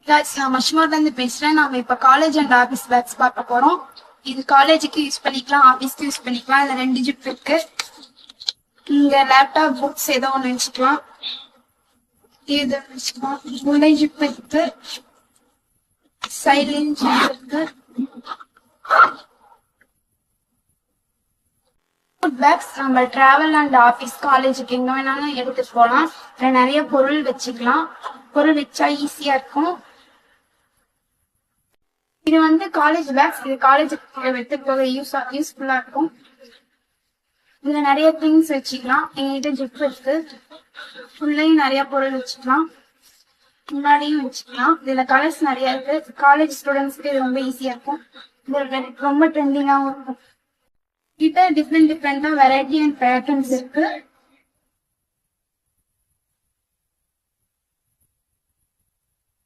நான் மஷ்மூர்ல இருந்து பேசுறேன். நாம இப்ப காலேஜ் அண்ட் ஆபீஸ் பேக்ஸ் பார்க்க போறோம். இது காலேஜுக்கு யூஸ் பண்ணிக்கலாம், ஆபீஸ்க்கு யூஸ் பண்ணிக்கலாம். இதுல 2 ஜிப் இருக்கு. இங்க லேப்டாப் புக்ஸ் ஏதோ ஒண்ணு வச்சுக்கலாம். இது வச்சுக்கலாம். முல்லை ஜிப் இருக்கு, சைலண்ட் ஜிப் இருக்கு. பேக்ஸ் நம்ம டிராவல் அண்ட் ஆபீஸ் காலேஜுக்கு எங்க வேணாலும் எடுத்துட்டு போகலாம். இதுல நிறைய பொருள் வச்சுக்கலாம். பொருள் வச்சா ஈஸியா இருக்கும். இது வந்து காலேஜ் பேக்ஸ். இது காலேஜுக்கு எடுத்துட்டு போக யூஸ்ஃபுல்லா இருக்கும். இதுல நிறைய திங்ஸ் வச்சுக்கலாம். எங்ககிட்ட ஜிப் இருக்கு. உள்ளேயும் நிறைய பொருள் வச்சுக்கலாம், முன்னாடியும் வச்சுக்கலாம். இதுல கலர்ஸ் நிறைய இருக்கு. காலேஜ் ஸ்டூடெண்ட்ஸ்க்கு இது ரொம்ப ஈஸியா இருக்கும். இது ரொம்ப ட்ரெண்டிங்காகவும் இருக்கும். கிட்ட டிஃப்ரெண்டா வெரைட்டி அண்ட் பேட்டர்ன்ஸ் இருக்கு.